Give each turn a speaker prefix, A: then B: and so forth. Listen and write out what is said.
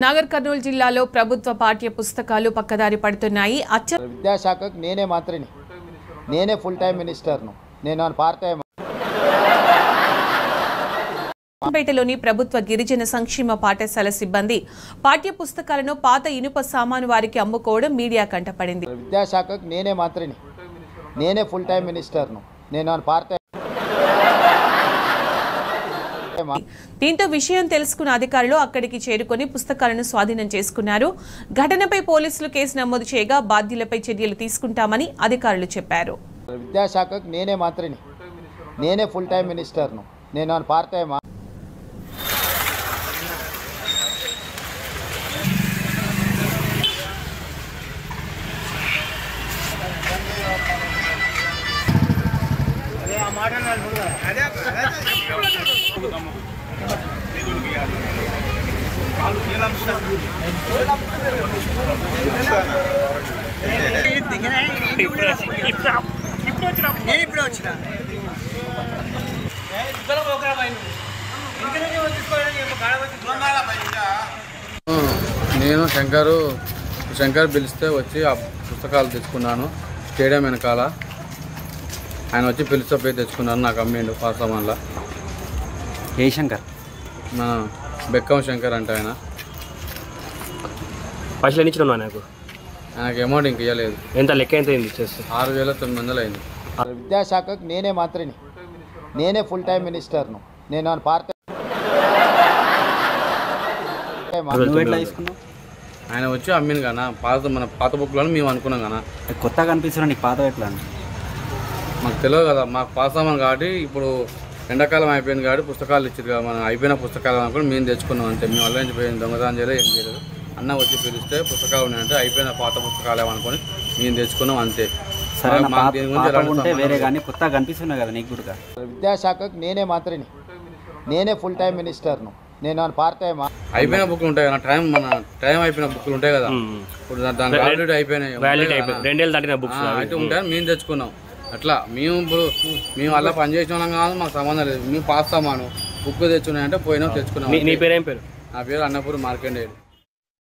A: నాగర్ కర్నూలు జిల్లాలో ప్రభుత్వ పాఠ్య పుస్తకాలు పక్కదారి పడుతున్నాయి.
B: విద్యాశాఖకు నేనే మంత్రిని, నేనే ఫుల్ టైం మినిస్టర్ను, నేను పార్ట్ టైం.
A: పేటలోని ప్రభుత్వ గిరిజన సంక్షేమ పాఠశాల సిబ్బంది పాఠ్య పుస్తకాలను పాత ఇనుప సామాను వారికి అమ్ముకోవడం మీడియా కంటపడింది.
B: విద్యాశాఖకు నేనే మంత్రిని, నేనే ఫుల్ టైం మినిస్టర్ను, నేను పార్ట్ టైం.
A: దీంతో విషయం తెలుసుకున్న అధికారులు అక్కడికి చేరుకొని పుస్తకాలను స్వాధీనం చేసుకున్నారు. ఘటనపై పోలీసులు కేసు నమోదు చేయగా బాధ్యులపై చర్యలు తీసుకుంటామని అధికారులు చెప్పారు.
B: విద్యాశాఖకు నేనే మంత్రిని, నేనే ఫుల్ టైం మినిస్టర్ను, నేను పార్ట్ టైం.
C: నేను శంకర్ పిలిస్తే వచ్చి ఆ పుస్తకాలు తెచ్చుకున్నాను. స్టేడియం వెనకాల ఆయన వచ్చి పిలిస్తే పోయి తెచ్చుకున్నాను. నాకు అమ్మిండు పాసామాన్లా.
D: ఏ శంకర్?
C: నా బెక్కం శంకర్ అంటే ఆయన.
D: పైసలు ఎన్ని ఇచ్చినా నాకు?
C: ఆయనకి అమౌంట్ ఇంక ఇవ్వలేదు.
D: ఎంత లెక్క ఎంత అయింది?
C: 6,900 అయింది.
B: విద్యాశాఖకు నేనే మంత్రిని, నేనే ఫుల్ టైం మినిస్టర్ను, నేను పార్ట్ టైం.
C: ఆయన వచ్చి అమ్మింది కదా. మన పాత బుక్లను మేము అనుకున్నాం కదా.
D: కొత్తగా అనిపిస్తున్నా నీకు పాత ఎట్లా?
C: మాకు తెలియదు కదా, మాకు పాసామని కాబట్టి ఇప్పుడు ఎండాకాలం అయిపోయింది కాబట్టి పుస్తకాలు ఇచ్చారు కదా. మనం అయిపోయిన పుస్తకాలు అనుకుని మేము తెచ్చుకున్నాం అంతే. మేము అల్ల నుంచి పోయింది దొంగతనం చేయలేదు, ఏం చేయలేదు. అన్న వచ్చి పిలిస్తే పుస్తకాలు ఉన్నాయంటే అయిపోయిన పాత పుస్తకాలు ఏమనుకొని మేము తెచ్చుకున్నాం అంతే.
D: వేరే కానీ కొత్తగా కనిపిస్తున్నాయి కదా నీకు కూడా.
B: విద్యాశాఖకు నేనే మంత్రిని, నేనే ఫుల్ టైం మినిస్టర్ను, నేను పార్ట్ టైం.
C: అయిపోయిన బుక్లు ఉంటాయి కదా, టైం అయిపోయిన బుక్లు ఉంటాయి కదా. ఇప్పుడు దాని వ్యాలిడిటీ అయిపోయినాయి,
D: 2 ఏళ్ళు దాటిన బుక్స్
C: అయితే ఉంటాయని మేము తెచ్చుకున్నాం. అట్లా మేము అలా పనిచేసిన వాళ్ళం కాదు, మాకు సంబంధం లేదు. మేము పాస్తామాను బుక్ తెచ్చుకున్నాయంటే పోయినాం తెచ్చుకున్నాం.
D: నీ పేరేం పేరు?
C: నా పేరు అన్నపూర్ మార్కండేయుడు.